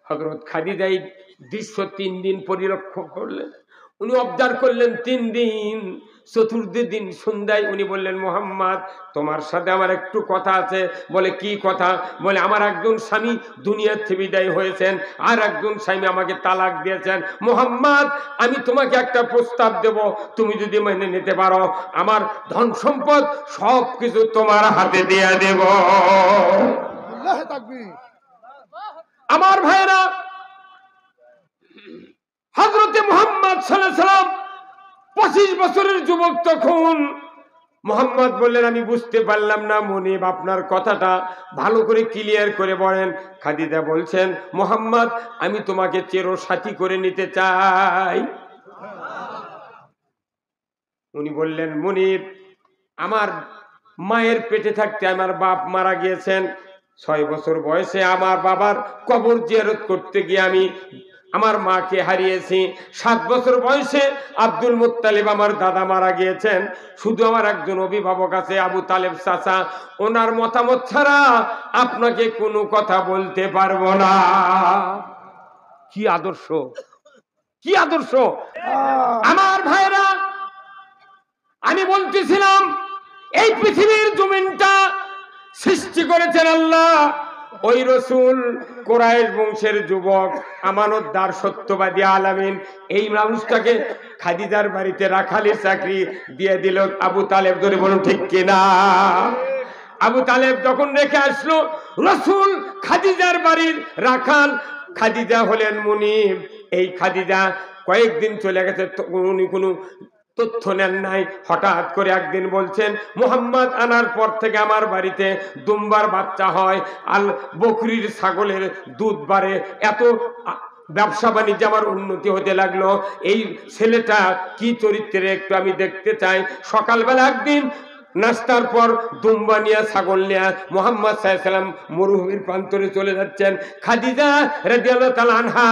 হযরত খাদিজা এই দৃশ্য 3 দিন পরিলক্ষণ করলেন। উনি অবজার্ভ করলেন 3 দিন। চতুর্থ দিন সন্ধ্যায় উনি বললেন, মুহাম্মদ তোমার সাথে আমার একটু কথা আছে। বলে কি কথা? বলে আমার একজন স্বামী দুনিয়া থেকে বিদায় হয়েছেন, আর একজন স্বামী আমাকে তালাক দিয়েছেন। মুহাম্মদ আমি তোমাকে একটা প্রস্তাব দেব, তুমি যদি মেনে নিতে পারো আমার ধন সম্পদ সব কিছু তোমার হাতে দিয়ে দেব। আল্লাহু তাকবীর। আমার ভাইরা, হযরতে মুহাম্মদ সাল্লাল্লাহু আলাইহি সাল্লাম 25 বছরের যুবক তখন। মুহাম্মদ বললেন, আমি বুঝতে পারলাম না মুনিব, আপনার কথাটা ভালো করে ক্লিয়ার করে বলেন। খাদিজা বলছেন, মুহাম্মদ আমি তোমাকে চিরসাথী করে নিতে চাই। উনি বললেন, মুনিব আমার মায়ের পেটে থাকতে আমার বাপ মারা গিয়েছেন। 6 বছর বয়সে আমার বাবার কবর জিয়ারত করতে গিয়ে আমি আমার মাকে হারিয়েছি। 7 বছর বয়সে আব্দুল মুত্তালিব আমার দাদা মারা গিয়েছেন। শুধু আমার একজন অভিভাবক আছে, আবু তালেব চাচা। ওনার মতামত ছাড়া আপনাকে কোনো কথা বলতে পারবো না। কি আদর্শ, কি আদর্শ! আমার ভাইরা, আমি বলতেছিলাম এই পৃথিবীর জমিনটা সৃষ্টি করেছেন আল্লাহ। ওই রসুল কুরাইশ বংশের যুবক, আমানতদার, সত্যবাদী, আলামিন, এই মানুষটাকে খাদিজার বাড়িতে রাখালের চাকরি দিয়ে দিল আবু তালেব। ধরে বলুন ঠিক কিনা? আবু তালেব যখন রেখে আসলো, রসুল খাদিজার বাড়ির রাখাল, খাদিজা হলেন মুনিব। এই খাদিজা কয়েকদিন চলে গেছে, উনি কোনো তথ্য নেন নাই। হঠাৎ করে একদিন বলছেন, মুহাম্মদ আনার পর থেকে আমার বাড়িতে দুম্বার বাচ্চা হয়, আর বকরির ছাগলের দুধ বাড়ে, এত ব্যবসা বাণিজ্য আমার উন্নতি হতে লাগলো। এই ছেলেটা কি চরিত্রের একটু আমি দেখতে চাই। সকালবেলা একদিন নাস্তার পর দুম্বা নিয়ে, ছাগল নিয়ে মুহাম্মদ সাল্লাল্লাহু আলাইহি সাল্লাম মরুভূমির প্রান্তরে চলে যাচ্ছেন। খাদিজা রাদিয়াল্লাহু তাআলা আনহা,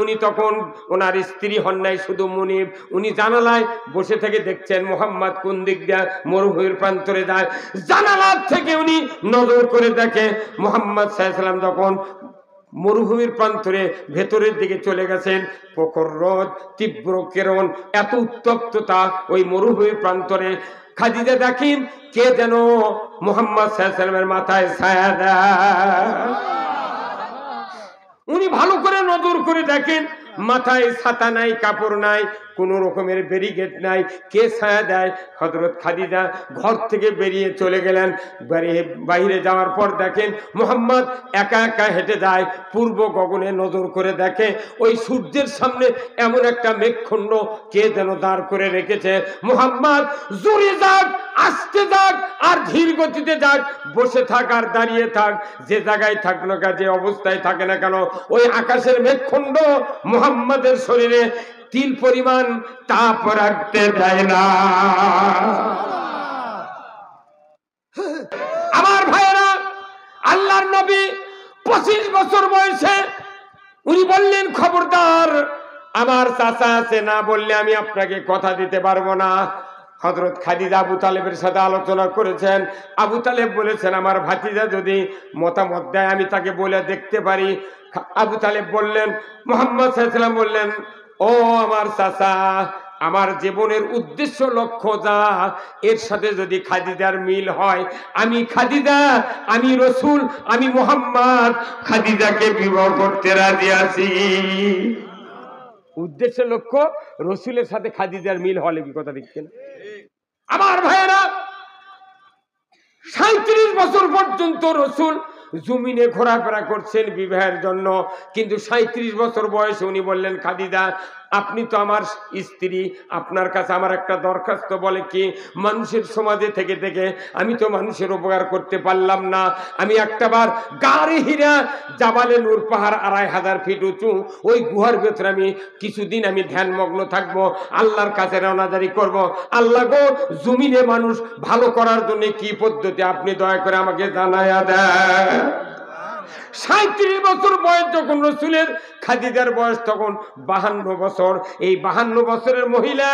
উনি তখন ওনার স্ত্রী হন নাই, শুধু মুনিব। উনি জানালায় বসে থেকে দেখছেন মুহাম্মদ কোন দিক দিয়ে মরুভূমির প্রান্তরে যায়। জানালার থেকে উনি নজর করে দেখে মুহাম্মদ সাল্লাল্লাহু আলাইহি সাল্লাম যখন মরুভূমির প্রান্তরে ভেতরের দিকে চলে গেছেন। প্রখর রোদ, তীব্র কিরণ, এত উত্তপ্ততা ওই মরুভূমির প্রান্তরে। খাদিজা দেখেন কে যেন মুহাম্মদ সাল্লাল্লাহু আলাইহি সাল্লামের মাথায় ছায়া দেয়। উনি ভালো করে নজর করে দেখেন মাথায় ছাতা নাই, কাপড় নাই, কোন রকমের ব্যারিকেড নাই। কে ছায়া দেয়? হযরত খাদিজা। ঘর থেকে বেরিয়ে চলে গেলেন। বাইরে যাওয়ার পর দেখেন মুহাম্মদ একা একা হেঁটে যায়। পূর্ব গগনে নজর করে দেখে ওই সূর্যের সামনে এমন একটা মেঘখণ্ড কে যেন দাঁড় করে রেখেছে। মুহাম্মদ জোরে যাক, আস্তে যাক, আর ধীর গতিতে যাক, বসে থাক আর দাঁড়িয়ে থাক, যে জায়গায় থাক না, যে অবস্থায় থাকে না কেন, ওই আকাশের মেঘখণ্ড মুহাম্মদের শরীরে তিল পরিমাণ তাপ রাখতে দেয় না। আমার ভাইয়েরা, আল্লাহর নবী 25 বছর বয়সে উনি বললেন, খবরদার আমার চাচা আছে না বললে আমি আপনাকে কথা দিতে পারবো না। হযরত খাদিজা আবু তালেবের সাথে আলোচনা করেছেন। আবু তালেব বলেছেন, আমার ভাতিজা যদি মতামত দেয় আমি তাকে বলে দেখতে পারি। আবু তালেব বললেন, মুহাম্মদ সাল্লাল্লাহু আলাইহি ওয়াসাল্লাম বললেন, ও আমার চাচা, আমার জীবনের উদ্দেশ্য লক্ষ্য যা, এর সাথে যদি খাদিজার মিল হয়, আমি খাদিজা, আমি রসুল, আমি মুহাম্মদ খাদিজাকে বিবাহ করতে রাজি আছি। উদ্দেশ্য লক্ষ্য রসুলের সাথে খাদিজার মিল হলে কি কথা দেখছেন? আমার ভাইয়েরা, 37 বছর পর্যন্ত রসুল জমিনে ঘোরাফেরা করছেন বিবাহের জন্য। কিন্তু 37 বছর বয়সে উনি বললেন, খাদিজা আপনি তো আমার স্ত্রী, আপনার কাছে আমার একটা দরখাস্ত। বলে কি? মানুষের সমাজে থেকে থেকে আমি তো মানুষের উপকার করতে পারলাম না। আমি একটাবার গাড়ি হীরা জাবালে নূর পাহাড় 2500 ফিট উঁচু, ওই গুহার ভেতরে আমি কিছুদিন আমি ধ্যানমগ্ন থাকবো, আল্লাহর কাছে রওনাদারি করব। আল্লাহ গো, জমিনে মানুষ ভালো করার জন্য কি পদ্ধতি আপনি দয়া করে আমাকে জানায়া দেন। 37 বছর বয়স যখন রসুলের, খাদিজার বয়স তখন 52 বছর। এই 52 বছরের মহিলা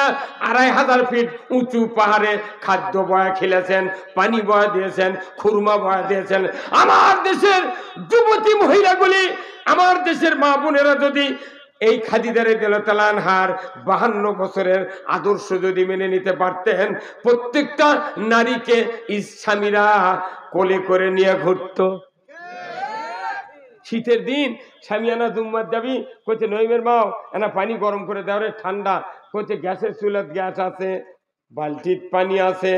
2500 ফিট উঁচু পাহাড়ে খাদ্য বয়া খেলেছেন, পানি বয়া দিয়েছেন, খুরমা বয়া দিয়েছেন। আমার দেশের যুবতী মহিলাগুলি, আমার দেশের মা বোনেরা যদি এই খাদিজা রাদিয়াল্লাহু আনহার 52 বছরের আদর্শ যদি মেনে নিতে পারতেন, প্রত্যেকটা নারীকে স্বামীরা কোলে করে নিয়ে ঘুরতো। শীতের দিন স্বামীয়ানা দুম্মার যাবি, কোচে নইমের মাও এনা পানি গরম করে দেওয়ারে ঠান্ডা, কোচে গ্যাসের চুলাত গ্যাস আছে, বালতির পানি আছে,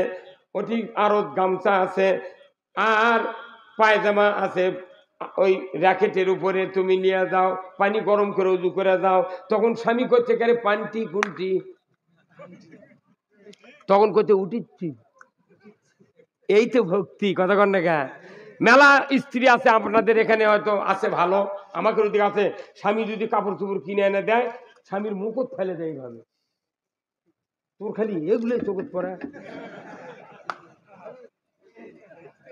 ওটি আরো গামছা আছে, আর পায়জামা আছে, ওই র্যাকেটের উপরে তুমি নিয়ে যাও, পানি গরম করে উজু করে দাও। তখন স্বামী করছে কারে পান্টি কুন্টি, তখন করছে উঠিচ্ছি। এই তো ভক্তি, কথা কন না কে? মেলা স্ত্রী আছে আপনাদের এখানে, হয়তো আছে ভালো, আমাকে ওদিকে আছে। স্বামী যদি কাপড় চোপড় কিনে এনে দেয়, স্বামীর মুকুট ফেলে দেয় এইভাবে, তোর খালি এগুলোই চোখত পড়ে।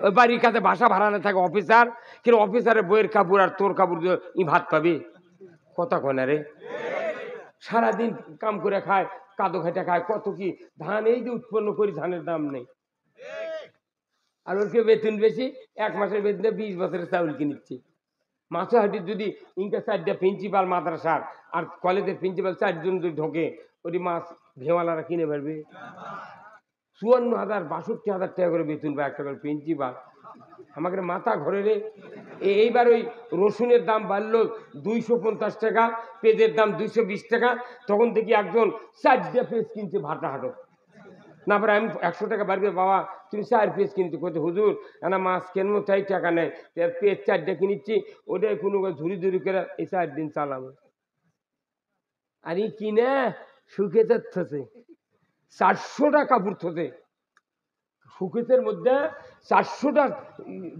ওই বাড়ির কাছে বাসা ভাড়া না থাকে অফিসার, কিন্তু অফিসারের বইয়ের কাপড় আর তোর কাপড় ই ভাত পাবি, কথা কয় রে। সারাদিন কাম করে খায়, কাদো খেটে খায়, কত কি ধান এই যে উৎপন্ন করি, ধানের দাম নেই। আর ওর কেউ বেতন বেশি, 1 মাসের বেতনে 20 বছরের চাউল কিনিচ্ছে। মাছহাটির যদি ইনকা 4টা প্রিন্সিপাল মাদ্রাসার আর কলেজের প্রিন্সিপাল 4 জন যদি ঢোকে, ওটি মাছ ভেওয়ালারা কিনে পারবে? 54,000 62,000 টাকা করে বেতন বা একটা করে প্রিন্সিপাল। আমাকে মাথা ঘরে রে। এইবার ওই রসুনের দাম বাড়লো 250 টাকা, পেঁয়াজের দাম 220 টাকা। তখন দেখি একজন 4টা পেঁয়াজ কিনছে ভাটা হাটত। না পরে আমি 100 টাকা বাড়বে, বাবা তুমি 4 পেঁয়াজ কিনতে, করতে হুজুর না মাছ কেনবো তাই টাকা নেই, পেঁয়াজ 4টা কিনিচ্ছি, ওটাই কোনো ঝুড়ি ঝুড়ি করে এই 4 দিন চালাবো। আর ই কিনে শুকে যাচ্ছে 400টা কাপড় থতে, শুকেতের মধ্যে 400টা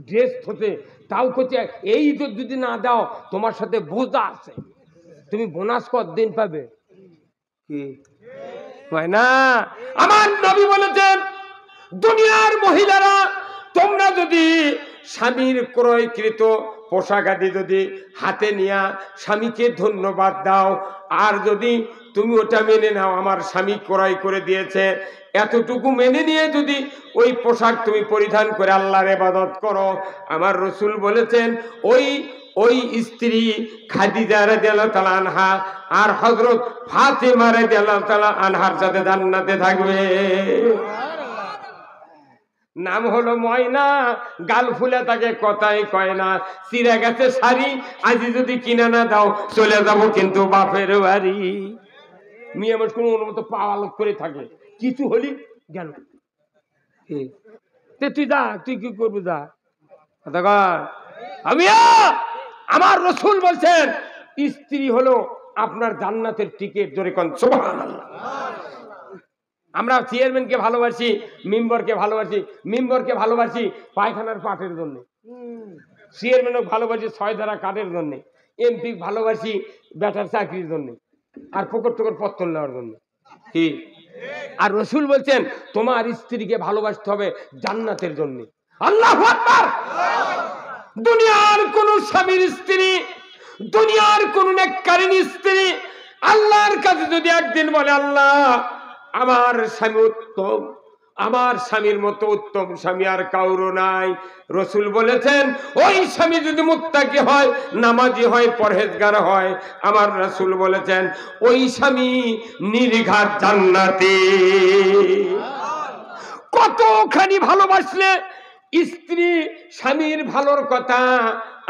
ড্রেস থতে, তাও করছে এই তো যদি না দাও তোমার সাথে বোঝা আছে, তুমি বোনাস কতদিন পাবে? কি হয় না? আমার নবী বলেছেন, দুনিয়ার মহিলারা তোমরা যদি স্বামীর ক্রয়কৃত পোশাক আদি যদি হাতে নিয়ে স্বামীকে ধন্যবাদ দাও, আর যদি তুমি ওটা মেনে নাও আমার স্বামী ক্রয় করে দিয়েছে, এতটুকু মেনে নিয়ে যদি ওই পোশাক তুমি পরিধান করে আল্লাহর ইবাদত করো, আমার রাসূল বলেছেন ওই স্ত্রী খাদিজা রাদিয়াল্লাহু তাআলা আনহা আর হযরত ফাতেমা রাদিয়াল্লাহু তাআলা আনহার সাথে জান্নাতে থাকবে। নাম হলো ময়না, গাল ফুলে তাকে কথাই কয় না, চিরা গেছে শাড়ি, আজি যদি কিনা না দাও চলে যাব কিন্তু বাপের বাড়ি। মেয়ে আমার কোনো মতো পাওয়া লোক করে থাকে, কিছু হলি গেল, তুই যা, তুই কি করবি যা। আমি আমার রাসূল বলছেন স্ত্রী হলো আপনার জান্নাতের টিকিট। জোরে কোন সুবহানাল্লাহ। আমরা চেয়ারম্যানকে ভালোবাসি, মেম্বারকে ভালোবাসি, মেম্বারকে ভালোবাসি পায়খানার পাটের জন্য, চেয়ারম্যানও ভালোবাসি 6 ধারা কাঠের জন্য, এমপি ভালোবাসি বেটার চাকরির জন্য, আর পকর টকর পত্তল নেওয়ার জন্য। কি? আর রাসূল বলছেন তোমার স্ত্রীকে ভালোবাসতে হবে জান্নাতের জন্য। আল্লাহু আকবার। দুনিয়ার কোন স্বামীর স্ত্রী, দুনিয়ার কোন নেককারিনী স্ত্রী আল্লাহর কাছে যদি একদিন বলে আল্লাহ আমার স্বামী উত্তম, আমার স্বামীর মতো উত্তম স্বামী আর কাউরো নাই, রাসূল বলেছেন ওই স্বামী যদি মুত্তাকি হয়, নামাজি হয়, পরহেজগার হয়, আমার রাসূল বলেছেন ওই স্বামী নির্ঘাত জান্নাতি। কতখানি ভালোবাসলে স্ত্রী স্বামীর ভালোর কথা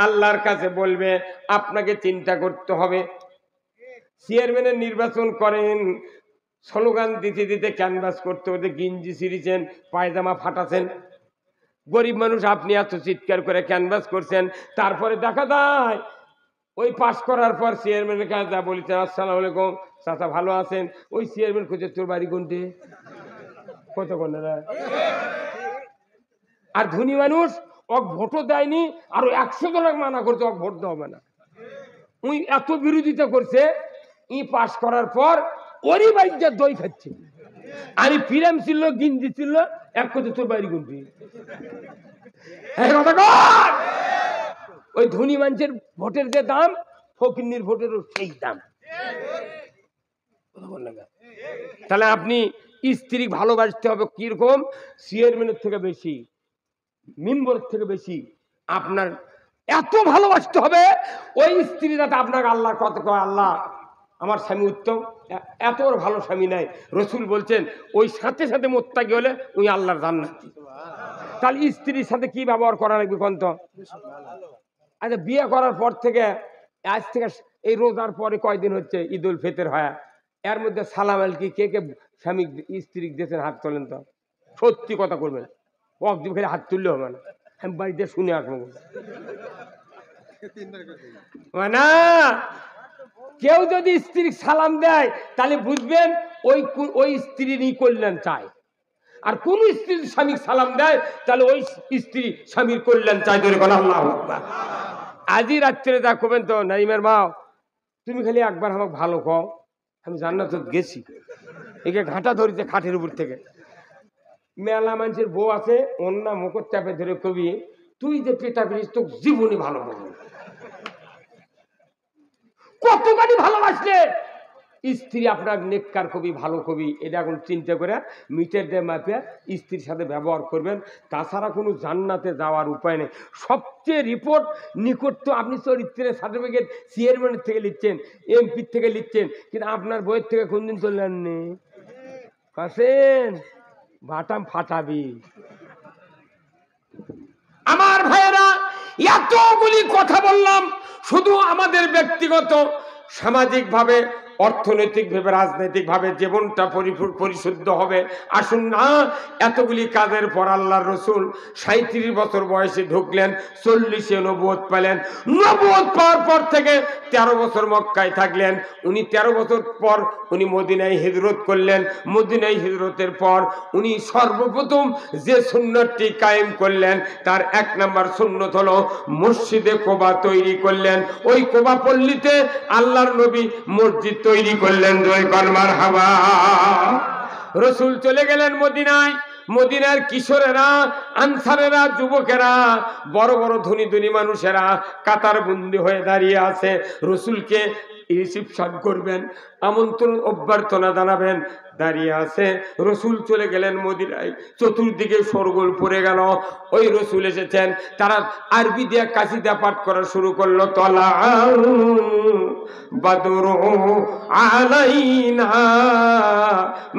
আল্লাহর কাছে বলবে, আপনাকে চিন্তা করতে হবে। চেয়ারম্যানের নির্বাচন করেন, স্লোগান দিতে দিতে ক্যানভাস করতে করতে গিঞ্জি ছিঁড়েছেন, পায়জামা ফাটাছেন, গরিব মানুষ আপনি এত চিৎকার করে ক্যানভাস করছেন, তারপরে দেখা যায় ওই পাস করার পর চেয়ারম্যানের কাছে যা বলেছেন আসসালামু আলাইকুম চাচা ভালো আছেন, ওই চেয়ারম্যান খুঁজে তোর বাড়ি কোনটি, কত কন্যা। আর ধনী মানুষ ওক ভোটও দেয়নি, আর 100 জনকে মানা করছে ওক ভোট দেওয়া হবে না, উনি এত বিরোধিতা করছে, ই পাস করার পর ওরই বাড়িতে দই খাচ্ছে, আর ফিরাম ছিল গিঞ্জি ছিল এক কথা তোর বাড়ি কোনটি। ওই ধনী মানুষের ভোটের যে দাম ফকিন্নির ভোটেরও সেই দাম। তাহলে আপনি স্ত্রী ভালোবাসতে হবে কিরকম? চেয়ারম্যানের থেকে বেশি, মেম্বারের থেকে বেশি আপনার এত ভালোবাসতে হবে ওই স্ত্রী যাতে আপনাকে আল্লাহর কথা কয়, আল্লাহ আমার স্বামী উত্তম, এত ভালো স্বামী নাই। রসুল বলছেন ওই সাথে সাথে মোত্তাকি হলে ওই আল্লাহর জান্নাতি। তাহলে স্ত্রীর সাথে কি ব্যবহার করা লাগবে কন্ত? আচ্ছা, বিয়ে করার পর থেকে আজ থেকে এই রোজার পরে কয়দিন হচ্ছে ঈদ উল ফিতর হয়, এর মধ্যে সালাম আলকি কে কে স্বামী স্ত্রী দিয়েছেন? হাত তোলেন তো, সত্যি কথা করবেন। অকদিন খেলে হাত তুললে হবে না, আমি বাড়িতে শুনে আসবো না। কেউ যদি স্ত্রী সালাম দেয় তাহলে বুঝবেন ওই স্ত্রীরই কল্যাণ চায়। আর কোন স্ত্রী স্বামী সালাম দেয় তাহলে ওই স্ত্রী স্বামীর কল্যাণ চায়। ধরে কোন আল্লাহু আকবার। আজই রাত্রে যা করবেন তো নাইমের মা, তুমি খালি একবার আমাকে ভালো কও, আমি জান্নাতে গেছি। একে ঘাটা ধরেছে খাটের উপর থেকে। মেলা মানুষের বউ আছে, অন্য মুখর চাপে ধরে কবি, তুই যে পেটা পেরিস তো জীবনে ভালো বলবি। কতখানি ভালোবাসলে স্ত্রী আপনার নেককার কবি, ভালো কবি, এটা এখন চিন্তা করে মিটার দিয়ে মাপে স্ত্রীর সাথে ব্যবহার করবেন। তাছাড়া কোনো জান্নাতে যাওয়ার উপায় নেই। সবচেয়ে রিপোর্ট নিকট তো আপনি চরিত্রের সার্টিফিকেট চেয়ারম্যানের থেকে লিখছেন, এমপির থেকে লিখছেন, কিন্তু আপনার বইয়ের থেকে কোনদিন চললেন নি কাছেন বাটাম ফাটাবি। আমার ভাইয়েরা, এতগুলি কথা বললাম শুধু আমাদের ব্যক্তিগত, সামাজিক ভাবে, অর্থনৈতিক ভাবে, রাজনৈতিক ভাবে জীবনটা পরিশুদ্ধ হবে। আসুন না, এতগুলি কাজের পর আল্লাহর রসুল 37 বছর বয়সে ঢুকলেন, 40-এ নবুয়ত পেলেন। নবুয়ত পাওয়ার পর থেকে 13 বছর মক্কায় থাকলেন। উনি 13 বছর পর উনি মদিনায় হিজরত করলেন। মদিনায় হিজরতের পর উনি সর্বপ্রথম যে সুন্নতটি কায়েম করলেন তার 1 নম্বর সুন্নত হলো মসজিদে কোবা তৈরি করলেন। ওই কোবা পল্লীতে আল্লাহর নবী মসজিদ তৈরি করলেন। জয় কর মারহাবা। রসুল চলে গেলেন মদিনায়। মদিনার কিশোরেরা, আনসারেরা, যুবকেরা, বড় বড় ধনী ধনী মানুষেরা কাতার বন্দি হয়ে দাঁড়িয়ে আছে। রসুলকে রিসিপশন করবেন, আমন্ত্রণ অভ্যর্থনা জানাবেন, দাঁড়িয়ে আছে। রসুল চলে গেলেন মদিনায়। চতুর্দিকে শোরগোল পড়ে গেল। ওই রসুল এসেছেন, তারা আরবি দিয়ে কাসিদা পাঠ করা শুরু করলো। তলা বাদরু আলাইনা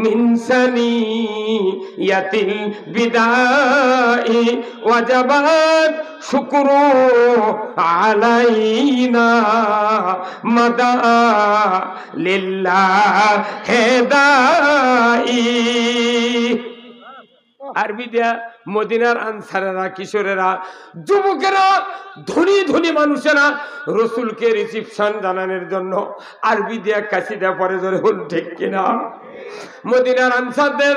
মিন সানিয়াতিল বিদাই ওয়াজাবাত শুকরু আলাইনা মাদা লিল্লাহি দাই। আরবি দিয়া মদিনার আনসারেরা, কিশোরেরা, যুবকেরা, ধনী ধনী মানুষেরা রসুলকে রিসিপশন জানানোর জন্য আরবি দিয়া কাসিদা পড়ে। ধরে হল ঠিক কিনা? মদিনার আনসারদের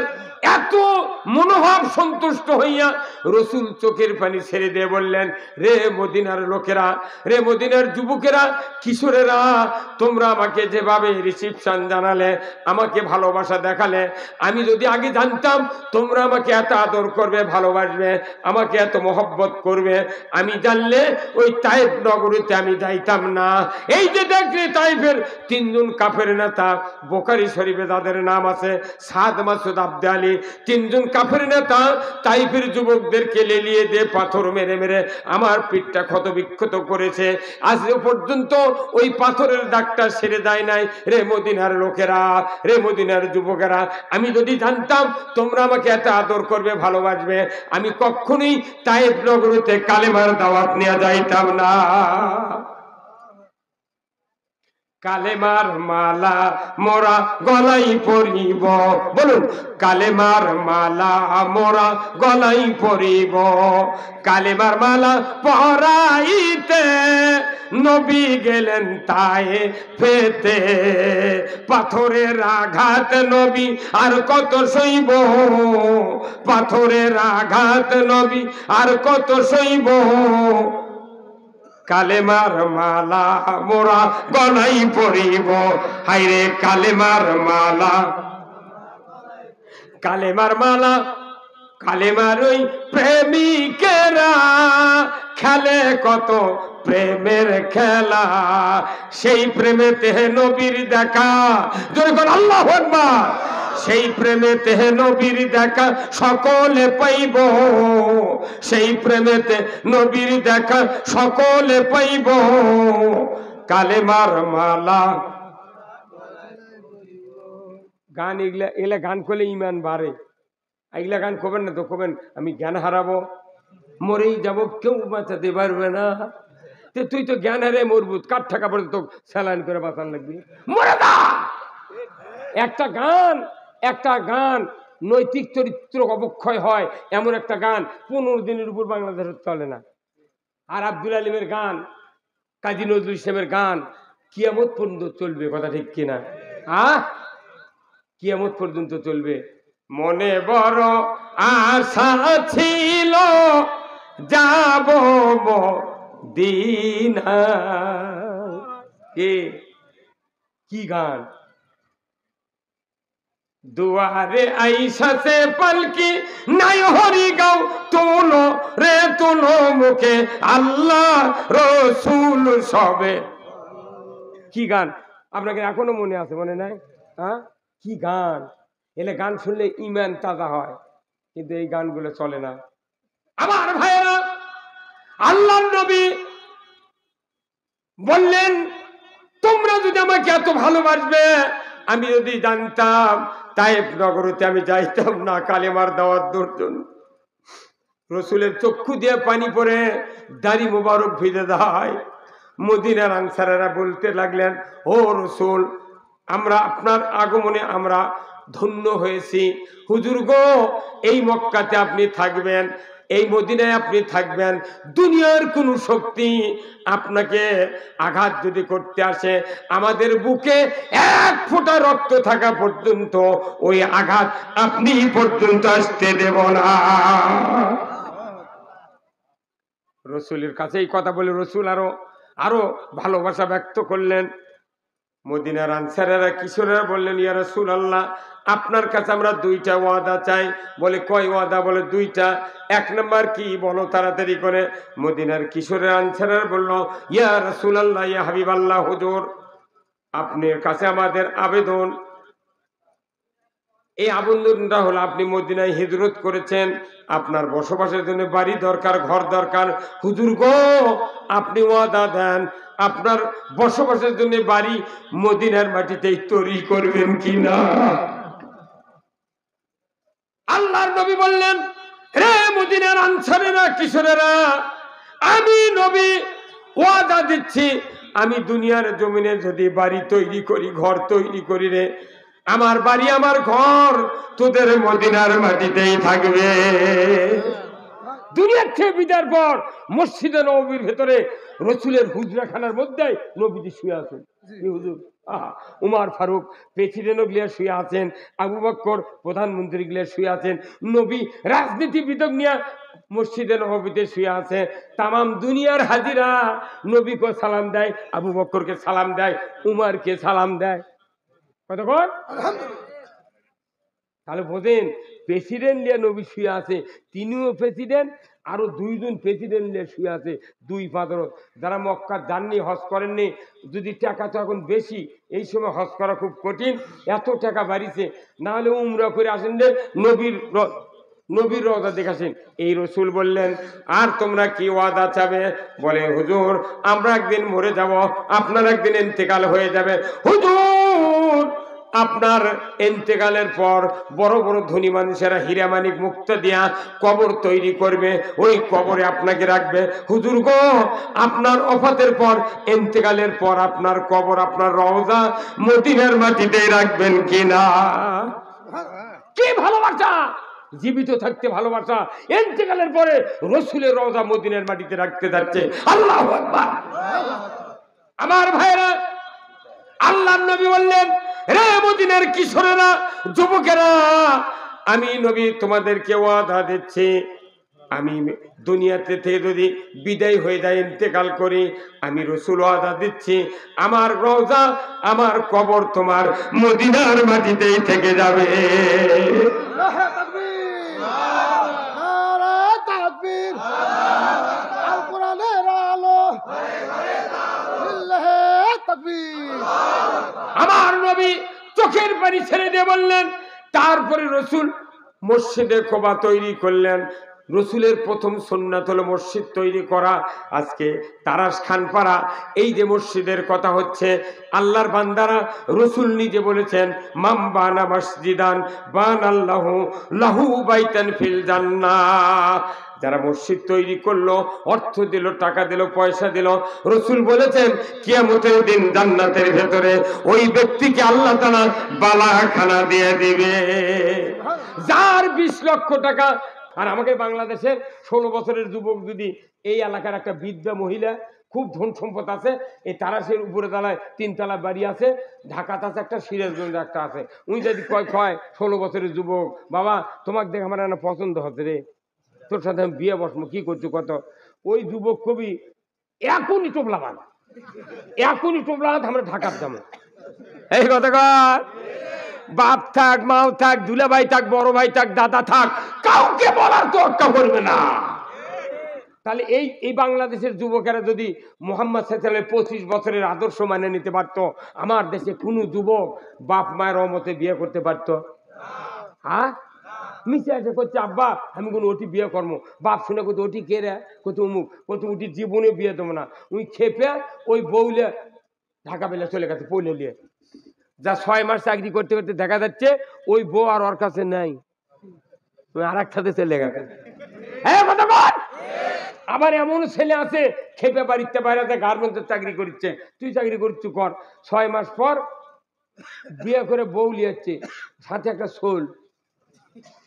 এত মনোভাব সন্তুষ্ট হইয়া রসুল চোখের পানি ছেড়ে দিয়ে বললেন, রে মদিনার লোকেরা, রে মদিনার যুবকেরা, কিশোরেরা, তোমরা আমাকে যেভাবে রিসিপশন জানালে, আমাকে ভালোবাসা দেখালে, আমি যদি আগে জানতাম তোমরা আমাকে এত আদর করবে, ভালোবাসবে, আমাকে এত মহব্বত করবে, আমি জানলে ওই তায়েফ নগরীতে আমি যাইতাম না। এই যে দেখলে তায়েফের 3 জন কাফের নেতা, বুখারী শরীফে যাদের নাম আছে, সাদ, মাসুদ, আব্দে আলী, 3 জন কাফের নেতা তাইফের যুবকদেরকে লেলিয়ে দিয়ে পাথর মেরে মেরে আমার পিঠটা ক্ষত বিক্ষত করেছে। আজ পর্যন্ত ওই পাথরের দাগটা সেরে যায় নাই। রে মদিনার লোকেরা, রে মদিনার যুবকেরা, আমি যদি জানতাম তোমরা আমাকে এত আদর করবে, ভালোবাসবে, আমি কখনোই তাইফ নগরীতে কালেমার দাওয়াত নিয়ে যাইতাম না। কালেমার মালা মোরা গলাই পরিব, বলুন, কালেমার মালা মোরা গলাই পরিব। কালেমার মালা পরাইতে নবী গেলেন তায়েফেতে, পাথরের আঘাত নবী আর কত সইব, পাথরের আঘাত নবী আর কত সইব। কালেমার মালা মোরা গলাই পরিব, হাইরে কালেমার মালা, কালেমার মালা, কালেমার ওই প্রেমিকেরা খেলে কত প্রেমের খেলা, সেই প্রেমেতে নবীর দেখা, যখন আল্লাহু আকবার, সেই প্রেমেতে নবীর দেখা সকলে পাইব, সেই প্রেমেতে নবীর দেখা সকলে পাইব, কালেমার মালা। গান এগুলা এগুলা গান করলে ইমান বাড়ে। এগুলা গান করবেন না তো করবেন আমি জ্ঞান হারাবো, মরেই যাব, কেউ বাঁচাতে পারবে না। তুই তো জ্ঞান হারে মরবুত, কার টাকা পড়ে তো স্যালাইন করে বাঁচান লাগবি, মরে যা। একটা গান নৈতিক চরিত্র অবক্ষয় হয় এমন একটা গান 15 দিনের উপর বাংলাদেশে চলে না। আর আব্দুল আলিমের গান, কাজী নজরুল ইসলামের গান কিয়ামত পর্যন্ত চলবে, কথা ঠিক কিনা? কিয়ামত পর্যন্ত চলবে। মনে বড় আশা ছিল যাব মদিনা। কি গান! দুয়ারে আইসাছে পালকি নাই হরি গাও, তোলো রে তোলো মুখে আল্লাহ রসুল সবে। কি গান! আপনাকে এখনো মনে আছে, মনে নাই? কি গান! এলে গান শুনলে ইমান তাজা হয়, কিন্তু এই গানগুলো চলে না। আমার ভাইয়েরা, আল্লাহর নবী বললেন তোমরা যদি আমাকে এত ভালোবাসবে, আমি যদি জানতাম তায়েফ নগরতে আমি যাইতাম না কালেমার দাওয়াত দেওয়ার জন্য। রসুলের চক্ষু দিয়ে পানি পড়ে দাড়ি মোবারক ভিজে যায়। মদিনার আনসারেরা বলতে লাগলেন, ও রসুল, আমরা আপনার আগমনে আমরা ধন্য হয়েছি। হুজুর গো, এই মক্কাতে আপনি থাকবেন, এই মদিনায় আপনি থাকবেন, দুনিয়ার কোন শক্তি আপনাকে আঘাত যদি করতে আসে, আমাদের বুকে 1 ফোঁটা রক্ত থাকা পর্যন্ত ওই আঘাত আপনি পর্যন্ত আসতে দেব না। রসুলের কাছে এই কথা বলে রসুল আরো ভালোবাসা ব্যক্ত করলেন। মদিনার আনসারেরা কিশোরেরা বললেন, ইয়া রাসূলুল্লাহ, আপনার কাছে আমরা 2টা ওয়াদা চাই। বলে কয় ওয়াদা? বলে 2টা। 1 নাম্বার কি বলো তাড়াতাড়ি করে। মদিনার কিশোরের আনসারেরা বলল, ইয়া রাসূলুল্লাহ, ইয়া হাবিবাল্লাহ, হুজুর আপনার কাছে আমাদের আবেদন, এই আবেদনটা হলো আপনি মদিনায় হিজরত করেছেন, আপনার বসবাসের জন্য বাড়ি দরকার, ঘর দরকার। হুজুর গো, আপনি ওয়াদা দেন আপনার বসবাসের জন্য বাড়ি মদিনার মাটিতেই তৈরি করবেন কিনা। আল্লাহর নবী বললেন, হে মদিনার আনসারেরা, কিশোরেরা, আমি নবী ওয়াদা দিচ্ছি, আমি দুনিয়ার জমিনে যদি বাড়ি তৈরি করি, ঘর তৈরি করি রে, আমার বাড়ি আমার ঘর তোদের মদিনার মাটিতেই থাকবে। দুনিয়ার থেকে বিদায়ের পর মসজিদে নববীর ভেতরে রসুলের হুজরাখানার মধ্যে নবীজি শুয়ে আছেন। হুজুর, উমার ফারুক প্রেসিডেন্ট গুলিয়া শুয়ে আছেন, আবু বকর প্রধানমন্ত্রী গুলিয়া শুয়ে আছেন, নবী রাজনীতিবিদক নিয়ে মসজিদে নববীতে শুয়ে আছে। তামাম দুনিয়ার হাজিরা নবীকে সালাম দেয়, আবু বকরকে সালাম দেয়, উমারকে সালাম দেয়। কতক্ষণ? তাহলে বোঝেন, প্রেসিডেন্ট লিয়া নবী শুয়ে আছে, তিনিও প্রেসিডেন্ট, আরো 2 জন প্রেসিডেন্ট লিয়া শুয়ে আছে, 2 পাদর। যারা মক্কা যাননি, হজ করেননি, যদি টাকা তো এখন বেশি, এই সময় হজ করা খুব কঠিন, এত টাকা বাড়িছে, না হলে উমরা করে আসেন যে নবীর রওজা দেখাছেন। এই রসুল বললেন, আর তোমরা কি ওয়াদা চাবে? বলে, হুজুর আমরা একদিন মরে যাব, আপনার একদিন ইন্তেকাল হয়ে যাবে। হুজুর, আপনার ইন্তেকালের পর বড় বড় ধনী মানুষেরা হীরা মানিক মুক্তা দিয়া কবর তৈরি করবে, ওই কবরে আপনাকে রাখবে। হুজুর গো, আপনার ওফাতের পর, ইন্তেকালের পর আপনার কবর, আপনার রওজা মদিনার মাটিতেই রাখবেন কিনা? কি ভালোবাসা! জীবিত থাকতে ভালোবাসা, ইন্তেকালের পরে রসুলের রওজা মদিনার মাটিতে রাখতে যাচ্ছে। আল্লাহু আকবার! আমার ভাইরা, আল্লাহর নবী বললেন, রে মদিনার কিশোরেরা, যুবকেরা, আমি নবী তোমাদেরকে ওয়াদা দিচ্ছি, আমি দুনিয়াতে থেকে যদি বিদায় হয়ে যায়, ইন্তেকাল করি, আমি রসুল ওয়াদা দিচ্ছি, আমার রওজা, আমার কবর তোমার মদিনার মাটিতেই থেকে যাবে। আমার নবী চোখের পানি ছেড়ে দিয়ে বললেন। তারপরে রসুল মসজিদে কোবা তৈরি করলেন। রসুলের প্রথম সুন্নাত হলো মসজিদ তৈরি করা। আজকে তারাস খানপাড়া এই যে মসজিদের কথা হচ্ছে, আল্লাহর বান্দারা রসুল নিজে বলেছেন, মাম বানা মসজিদান বানাল্লাহু লাহু বাইতান ফিল জান্নাহ। যারা মসজিদ তৈরি করলো, অর্থ দিল, টাকা দিল, পয়সা দিল, রসুল বলেছেন কিয়ামতের দিন জান্নাতের ভেতরে ওই ব্যক্তিকে আল্লাহ তাআলা বালাখানা দিয়ে দিবে। যার 20 লক্ষ টাকা। আর আমাকে বাংলাদেশের 16 বছরের যুবক যদি এই এলাকার একটা বৃদ্ধা মহিলা, খুব ধন সম্পদ আছে, এই তারাসের উপরে তলায় 3 তলা বাড়ি আছে, ঢাকাতে আছে একটা, সিরাজগঞ্জে একটা আছে, উনি যদি কয় 16 বছরের যুবক, বাবা তোমাকে দেখে আমার না পছন্দ হচ্ছে রে, তোর সাথে আমি বিয়ে বসবো, কি করছো কত? ওই যুবক কবি এখনই টোপলাবান, আমরা ঢাকার যাবো। এই কথা কর, বাপ থাক, মাও থাক, দুলা ভাই থাক, বড় ভাই থাক, দাদা থাক, কাউকে বলার তোয়াক্কা করবে না। তাহলে এই বাংলাদেশের যুবকেরা যদি মোহাম্মদ সাল্লাল্লাহু 25 বছরের আদর্শ মানে নিতে পারতো, আমার দেশে কোনো যুবক বাপ মায়ের রহমতে বিয়ে করতে পারতো? হ্যাঁ, মিশে আছে করছে, আব্বা আমি কোনো ওটি বিয়ে করবো। বাপ শুনে কত ওটি কে রে, কত অমুক, কত ওটি জীবনে বিয়ে দেবো না। ওই খেপে ওই বউলে ঢাকা বেলা চলে গেছে পলে নিয়ে। যা 6 মাস চাকরি করতে করতে দেখা যাচ্ছে ওই বউ আর ওর কাছে নাই, আর এক সাথে চলে গেছে। হ্যাঁ কথা বল। আবার এমন ছেলে আছে খেপে বাড়িতে বাইরে গার্মেন্টসের চাকরি করছে, তুই চাকরি করছু কর, 6 মাস পর বিয়ে করে বউ লিয়াচ্ছে, সাথে একটা সোল।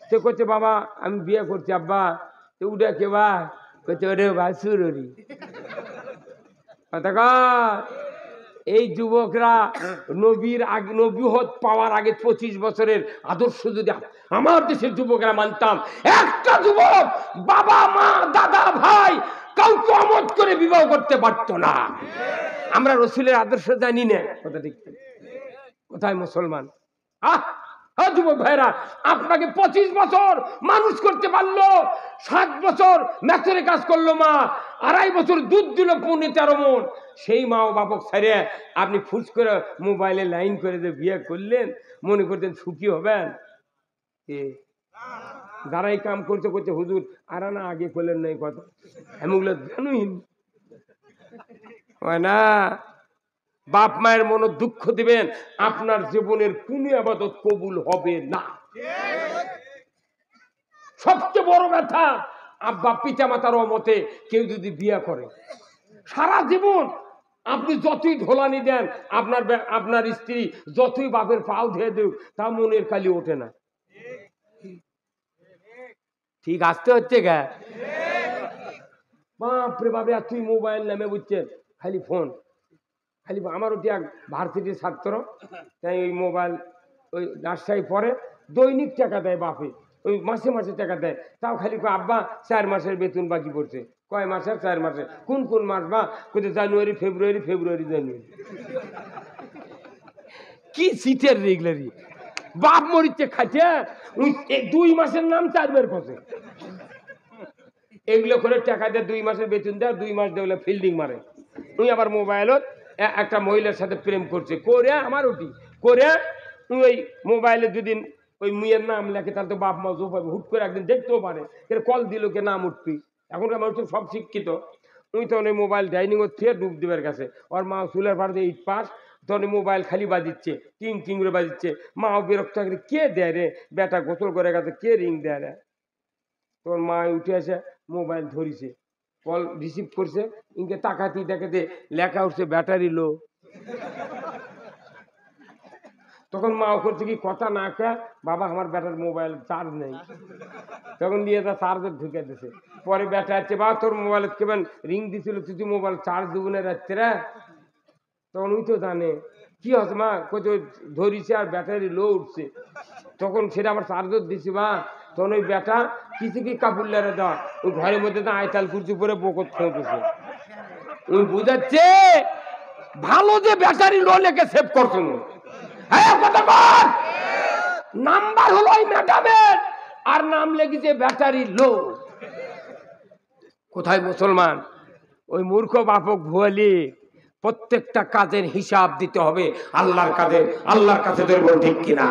সে করছে বাবা আমি বিয়ে করছি। আব্বা তো উঠে কে বা করছে, ওরে ভাসুর। এই যুবকরা নবীর আগে, নবুয়ত পাওয়ার আগে 25 বছরের আদর্শ যদি আমার দেশের যুবকরা মানতাম, একটা যুবক বাবা মা দাদা ভাই কাউকে অমত করে বিবাহ করতে পারতো না। আমরা রসুলের আদর্শ জানি না, কথা ঠিক? কোথায় মুসলমান? যুবক ভাইরা, আপনাকে 25 বছর মানুষ করতে পারলো, 7 বছর মেসরে কাজ করলো মা, 2.5 বছর দুধ দিল 13 মণ। সেই মা ও বাপক ছেড়ে আপনি ফুস করে মোবাইলে লাইন করে যে বিয়ে করলেন, মনে করতেন সুখী হবেন? যারা এই কাম করতে করতে হুজুর আর না আগে করলেন না, এই কথা এমনগুলো জানুই হয় না। বাপ মায়ের মনে দুঃখ দিবেন, আপনার জীবনের কোন ইবাদত কবুল হবে না। সবচেয়ে বড় ব্যথা, আব্বা পিতা মাতার মতে কেউ যদি বিয়ে করে, সারা জীবন আপনি যতই ঢোলানি দেন, আপনার স্ত্রী যতই বাপের পাও ধুয়ে দেব, তা মনের কালি ওঠে না। ঠিক আসতে হচ্ছে গা, বাপরে বাপরে। আর তুই মোবাইল নামে বুঝছেন খালি ফোন, খালি। আমার ওটি এক ভার্সিটির ছাত্র, তাই ওই মোবাইল ওই রাজশাহী পরে দৈনিক টাকা দেয় বাপে, ওই মাসে মাসে টাকা দেয়, তাও খালি আব্বা 4 মাসের বেতন বাকি পড়ছে। কয় মাসের? 4 মাসে। কোন কোন মাস বা? কোথায় জানুয়ারি ফেব্রুয়ারি, জানুয়ারি। কি সিটের রেগুলারি বাপ মরিচ্ছে খাইছে, 2 মাসের নাম 4 বের করছে। এগুলো করে টাকা দেয়, 2 মাসের বেতন দেয়, 2 মাস দেওয়া ফিল্ডিং মারে। তুই আবার মোবাইলত একটা মহিলার সাথে প্রেম করছে, করে আমার ওটি করে ওই মোবাইলে যদি ওই মেয়ের নাম লেখে, তাহলে তো বাপ মা জো পাবে, হুট করে একদিন দেখতেও পারে কল দিল কে নাম উঠবি। এখনকার মানুষ সব শিক্ষিত। তুই তখন ওই মোবাইল ডাইনিং এর থেকে ডুব দিবার কাছে, ওর মা চুলের পাড়ে 8 পাস, তখন মোবাইল খালি বাজিচ্ছে, কিং কিং করে বাজিচ্ছে। মাও বিরক্ত করে, কে দেয় রে বেটা, গোসল করে গেছে, কে রিং দেয় রে? তোর মা উঠে আসে, মোবাইল ধরিছে, কল রিসিভ করছে, ইনকে তাকাতি দেখাতে লেখা উঠছে ব্যাটারি লো। তখন মা করছে কি, কথা না কে, বাবা আমার ব্যাটার মোবাইল চার্জ নেই। তখন নিয়ে যা চার্জার ঢুকে দিছে। পরে ব্যাটা আছে, বা তোর মোবাইল কেমন রিং দিছিল, তুই মোবাইল চার্জ দেবো না রাত্রে। তখন ওই তো জানে কি হচ্ছে, মা কোথাও ধরিছে আর ব্যাটারি লো উঠছে। তখন সেটা আমার চার্জার দিছি মা। তখন ওই ব্যাটা কিছু কি কাপড় লেড়ে দেওয়া, ওই ঘরের মধ্যে তো আয়তাল কুর্চি পরে বকত খেয়েছে। ওই বুঝাচ্ছে ভালো যে ব্যাটারি লো লেখে সেভ করছো। নাম্বার হলো ওই ম্যাডামের, আর নাম লেগেছে ব্যাটারি লো। কোথায় মুসলমান? ওই মূর্খ বাপক ভুয়ালি প্রত্যেকটা কাজের হিসাব দিতে হবে আল্লাহর কাছে, আল্লাহর কাছে। ঠিক কিনা?